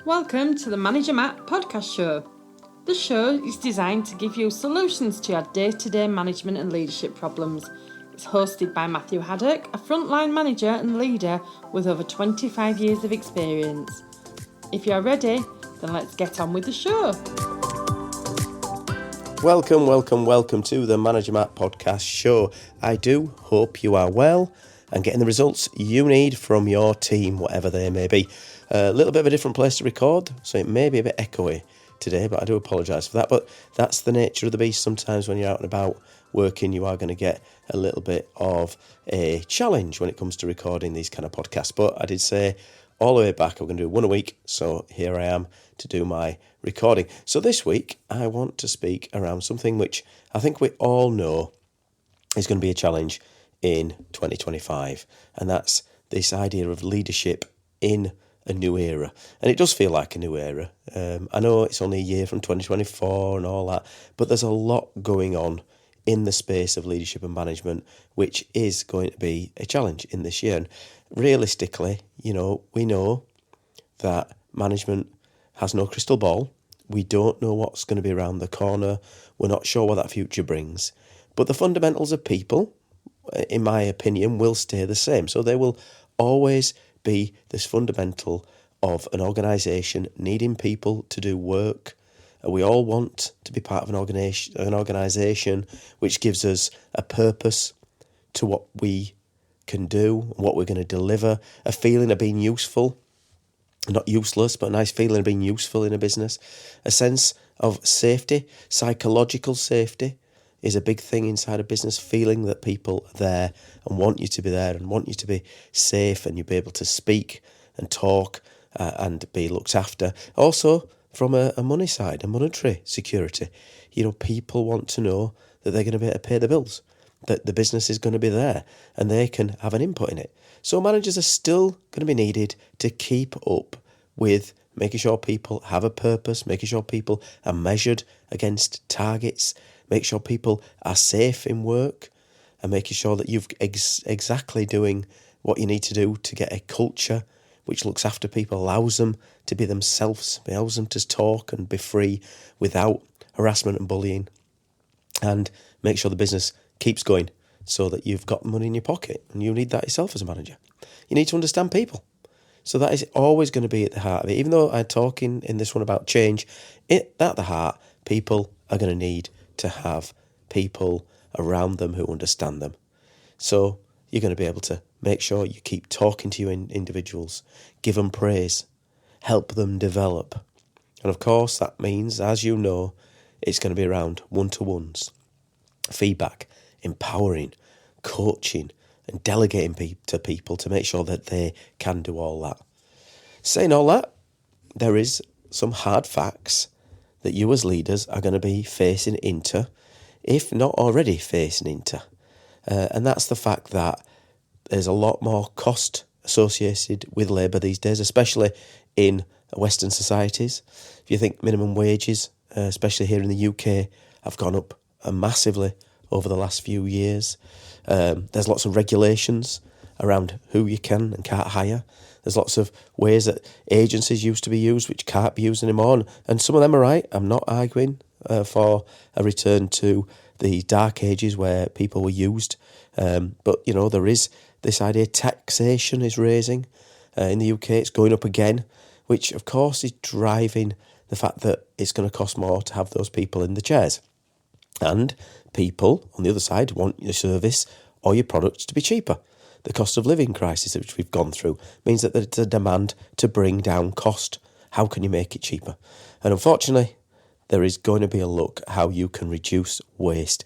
Welcome to the Manager Matt podcast show. The show is designed to give you solutions to your day-to-day management and leadership problems. It's hosted by Matthew Haddock, a frontline manager and leader with over 25 years of experience. If you're ready, then let's get on with the show. Welcome to the Manager Matt podcast show. I do hope you are well and getting the results you need from your team, whatever they may be. A little bit of a different place to record, so it may be a bit echoey today, but I do apologise for that. But that's the nature of the beast. Sometimes when you're out and about working, you are going to get a little bit of a challenge when it comes to recording these kind of podcasts. But I did say all the way back, I'm going to do one a week, so here I am to do my recording. So this week, I want to speak around something which I think we all know is going to be a challenge in 2025, and that's this idea of leadership in a new era. And it does feel like a new era. I know it's only a year from 2024 and all that, but there's a lot going on in the space of leadership and management, which is going to be a challenge in this year. And realistically, we know that management has no crystal ball. We don't know what's going to be around the corner. We're not sure what that future brings. But the fundamentals of people, in my opinion, will stay the same. So there will always be this fundamental of an organisation needing people to do work. We all want to be part of an organisation which gives us a purpose to what we can do, what we're going to deliver, a feeling of being useful, not useless, but a nice feeling of being useful in a business, a sense of safety, psychological safety is a big thing inside a business, feeling that people are there and want you to be there and want you to be safe and you'll be able to speak and talk and be looked after. Also, from a money side, a monetary security, people want to know that they're going to be able to pay the bills, that the business is going to be there and they can have an input in it. So managers are still going to be needed to keep up with making sure people have a purpose, making sure people are measured against targets, make sure people are safe in work, and making sure that you've exactly doing what you need to do to get a culture which looks after people, allows them to be themselves, allows them to talk and be free without harassment and bullying, and make sure the business keeps going so that you've got money in your pocket, and you need that yourself as a manager. You need to understand people. So that is always going to be at the heart of it. Even though I'm talking in this one about change, at the heart, people are going to need to have people around them who understand them. So you're going to be able to make sure you keep talking to your individuals, give them praise, help them develop. And of course, that means, as you know, it's going to be around one-to-ones, feedback, empowering, coaching, and delegating to people to make sure that they can do all that. Saying all that, there is some hard facts that you as leaders are going to be facing into, if not already facing into. And that's the fact that there's a lot more cost associated with labour these days, especially in Western societies. If you think minimum wages, especially here in the UK, have gone up massively over the last few years. There's lots of regulations around who you can and can't hire. There's lots of ways that agencies used to be used which can't be used anymore. And some of them are right. I'm not arguing for a return to the dark ages where people were used. But, there is this idea taxation is raising. In the UK, it's going up again, which, of course, is driving the fact that it's going to cost more to have those people in the chairs. And people, on the other side, want your service or your products to be cheaper. The cost of living crisis which we've gone through means that there's a demand to bring down cost. How can you make it cheaper? And unfortunately, there is going to be a look at how you can reduce waste.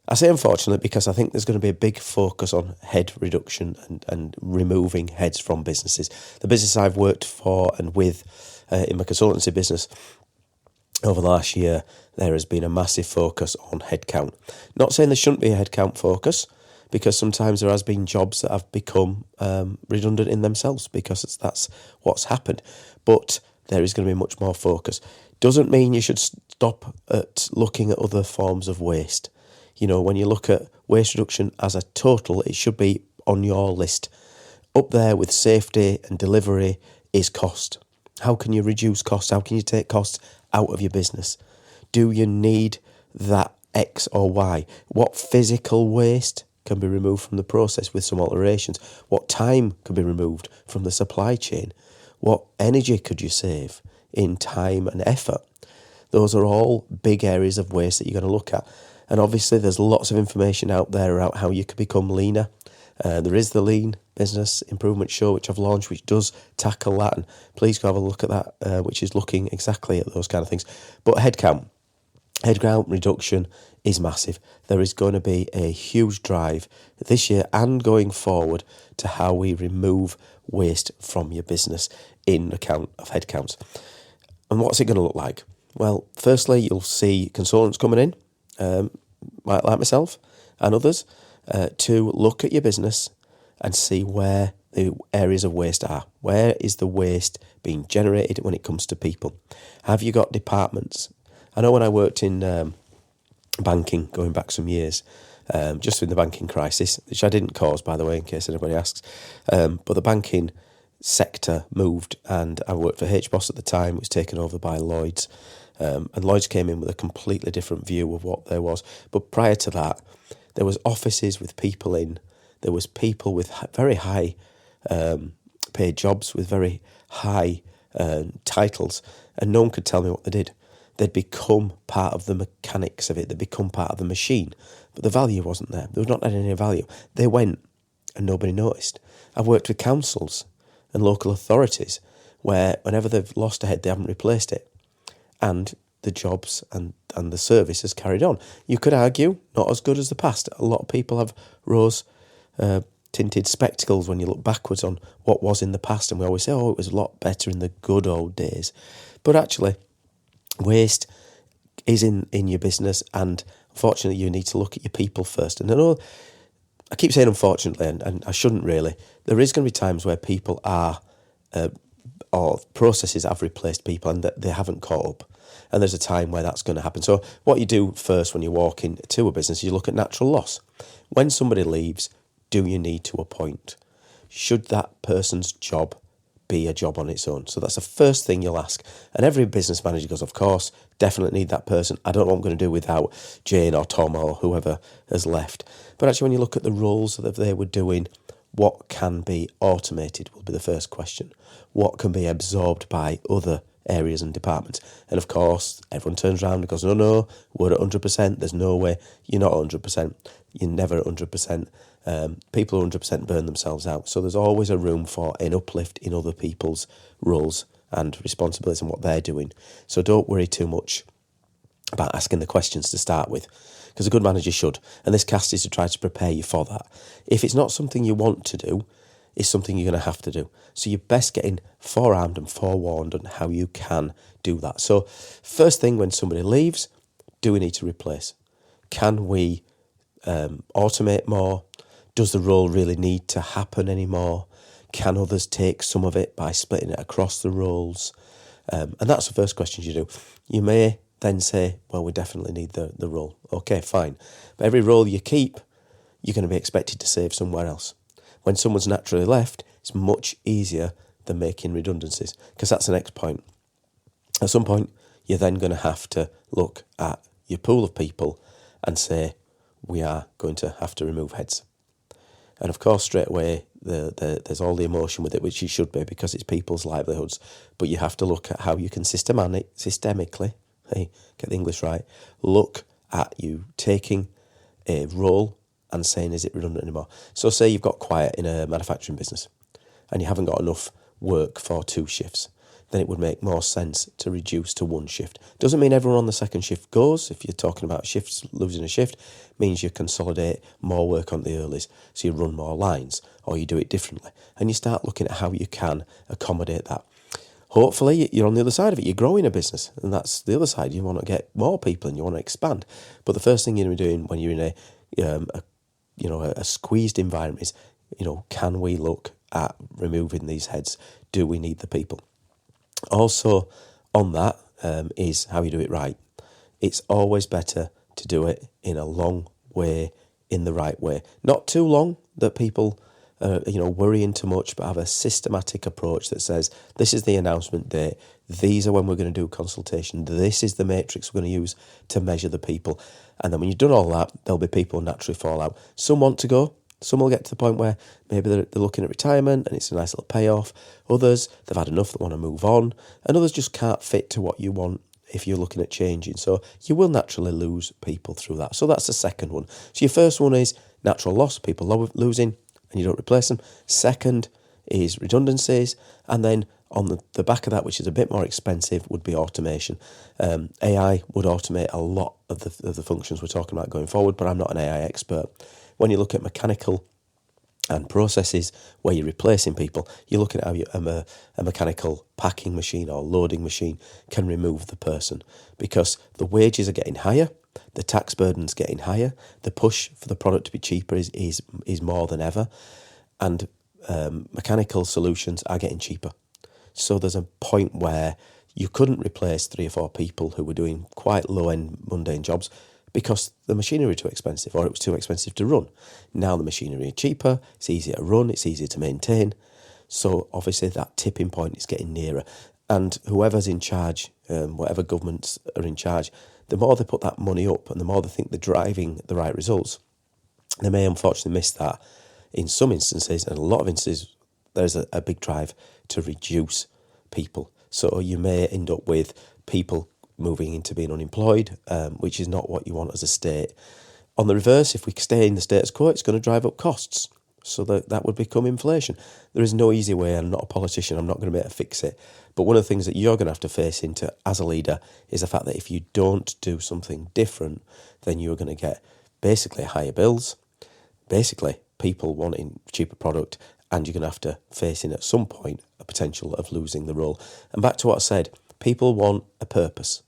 I say unfortunately because I think there's going to be a big focus on head reduction and removing heads from businesses. The business I've worked for and with in my consultancy business over the last year, there has been a massive focus on headcount. Not saying there shouldn't be a headcount focus, because sometimes there has been jobs that have become redundant in themselves because that's what's happened. But there is going to be much more focus. Doesn't mean you should stop at looking at other forms of waste. When you look at waste reduction as a total, it should be on your list. Up there with safety and delivery is cost. How can you reduce costs? How can you take costs out of your business? Do you need that X or Y? What physical waste can be removed from the process with some alterations? What time can be removed from the supply chain? What energy could you save in time and effort? Those are all big areas of waste that you're going to look at. And obviously there's lots of information out there about how you can become leaner. There is the Lean Business Improvement Show, which I've launched, which does tackle that. And please go have a look at that, which is looking exactly at those kind of things. But headcount reduction is massive. There is going to be a huge drive this year and going forward to how we remove waste from your business in account of headcounts. And what's it going to look like? Well, firstly, you'll see consultants coming in, like myself and others, to look at your business and see where the areas of waste are. Where is the waste being generated when it comes to people? Have you got departments? I know when I worked in banking, going back some years, just in the banking crisis, which I didn't cause, by the way, in case anybody asks, but the banking sector moved, and I worked for HBOS at the time. It was taken over by Lloyds, and Lloyds came in with a completely different view of what there was. But prior to that, there was offices with people in. There was people with very high paid jobs with very high titles, and no one could tell me what they did. They'd become part of the mechanics of it. They'd become part of the machine, but the value wasn't there. There was not any value. They went, and nobody noticed. I've worked with councils and local authorities where whenever they've lost a head, they haven't replaced it, and the jobs and the service has carried on. You could argue not as good as the past. A lot of people have rose tinted spectacles when you look backwards on what was in the past, and we always say, oh, it was a lot better in the good old days. But actually, waste is in your business, and unfortunately you need to look at your people first. And I know I keep saying unfortunately, and I shouldn't really. There is going to be times where people are or processes have replaced people and that they haven't caught up. And there's a time where that's going to happen. So what you do first when you walk into a business, you look at natural loss. When somebody leaves, do you need to appoint? Should that person's job be a job on its own? So that's the first thing you'll ask. And every business manager goes, of course, definitely need that person. I don't know what I'm going to do without Jane or Tom or whoever has left. But actually, when you look at the roles that they were doing, what can be automated will be the first question. What can be absorbed by other areas and departments? And of course, everyone turns around and goes, no, we're at 100%. There's no way. You're not 100%. You're never at 100%. People who 100% burn themselves out. So there's always a room for an uplift in other people's roles and responsibilities and what they're doing. So don't worry too much about asking the questions to start with, because a good manager should. And this cast is to try to prepare you for that. If it's not something you want to do, it's something you're going to have to do. So you're best getting forearmed and forewarned on how you can do that. So first thing, when somebody leaves, do we need to replace? Can we automate more? Does the role really need to happen anymore? Can others take some of it by splitting it across the roles? And that's the first question you do. You may then say, well, we definitely need the role. Okay, fine. But every role you keep, you're going to be expected to save somewhere else. When someone's naturally left, it's much easier than making redundancies, because that's the next point. At some point, you're then going to have to look at your pool of people and say, we are going to have to remove heads. And of course, straight away, there's all the emotion with it, which you should be, because it's people's livelihoods. But you have to look at how you can systemically, hey, get the English right, look at you taking a role and saying, is it redundant anymore? So say you've got quiet in a manufacturing business and you haven't got enough work for 2 shifts. Then it would make more sense to reduce to 1 shift. Doesn't mean everyone on the second shift goes. If you're talking about shifts, losing a shift means you consolidate more work on the earlies, so you run more lines, or you do it differently. And you start looking at how you can accommodate that. Hopefully, you're on the other side of it. You're growing a business, and that's the other side. You want to get more people and you want to expand. But the first thing you're doing when you're in a squeezed environment is, can we look at removing these heads? Do we need the people? Also, on that is how you do it right. It's always better to do it in a long way, in the right way. Not too long that people worrying too much, but have a systematic approach that says, this is the announcement date, these are when we're going to do consultation, this is the matrix we're going to use to measure the people. And then when you've done all that, there'll be people who naturally fall out. Some want to go, some will get to the point where maybe they're looking at retirement and it's a nice little payoff. Others, they've had enough that want to move on, and others just can't fit to what you want if you're looking at changing. So you will naturally lose people through that. So that's the second one. So your first one is natural loss, people losing, and you don't replace them. Second is redundancies. And then on the back of that, which is a bit more expensive, would be automation. AI would automate a lot of the functions we're talking about going forward, but I'm not an AI expert. When you look at mechanical and processes where you're replacing people, you're looking at how a mechanical packing machine or loading machine can remove the person, because the wages are getting higher, the tax burden's getting higher, the push for the product to be cheaper is more than ever, and mechanical solutions are getting cheaper. So there's a point where you couldn't replace 3 or 4 people who were doing quite low-end mundane jobs because the machinery was too expensive, or it was too expensive to run. Now the machinery is cheaper, it's easier to run, it's easier to maintain. So obviously that tipping point is getting nearer. And whoever's in charge, whatever governments are in charge, the more they put that money up and the more they think they're driving the right results, they may unfortunately miss that. In some instances, and a lot of instances, there's a big drive to reduce people. So you may end up with people moving into being unemployed, which is not what you want as a state. On the reverse, if we stay in the status quo, it's going to drive up costs. So that would become inflation. There is no easy way. I'm not a politician. I'm not going to be able to fix it. But one of the things that you're going to have to face into as a leader is the fact that if you don't do something different, then you're going to get basically higher bills, basically people wanting cheaper product, and you're going to have to face in at some point a potential of losing the role. And back to what I said, people want a purpose.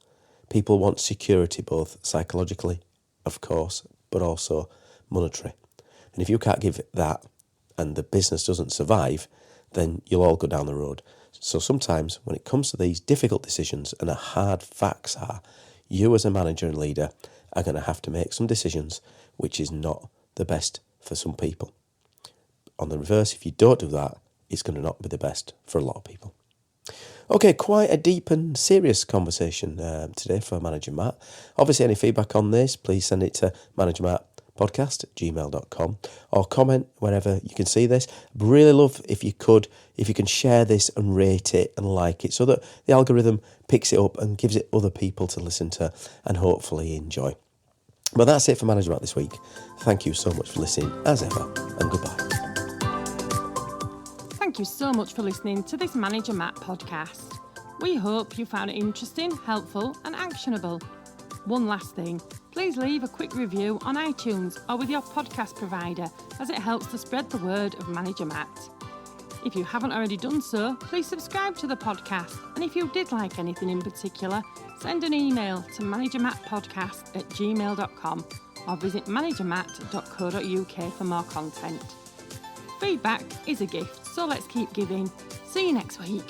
People want security, both psychologically, of course, but also monetary. And if you can't give that and the business doesn't survive, then you'll all go down the road. So sometimes when it comes to these difficult decisions, and the hard facts are, you as a manager and leader are going to have to make some decisions which is not the best for some people. On the reverse, if you don't do that, it's going to not be the best for a lot of people. Okay, quite a deep and serious conversation today for Manager Matt. Obviously, any feedback on this, please send it to managermattpodcast@gmail.com or comment wherever you can see this. I'd really love if you can share this and rate it and like it so that the algorithm picks it up and gives it other people to listen to and hopefully enjoy. But that's it for Manager Matt this week. Thank you so much for listening as ever, and goodbye. Thank you so much for listening to this Manager Matt podcast. We hope you found it interesting, helpful and actionable. One last thing, please leave a quick review on iTunes or with your podcast provider, as it helps to spread the word of Manager Matt. If you haven't already done so, please subscribe to the podcast, and if you did like anything in particular, send an email to managermattpodcast@gmail.com or visit managermatt.co.uk for more content. Feedback is a gift, so let's keep giving. See you next week.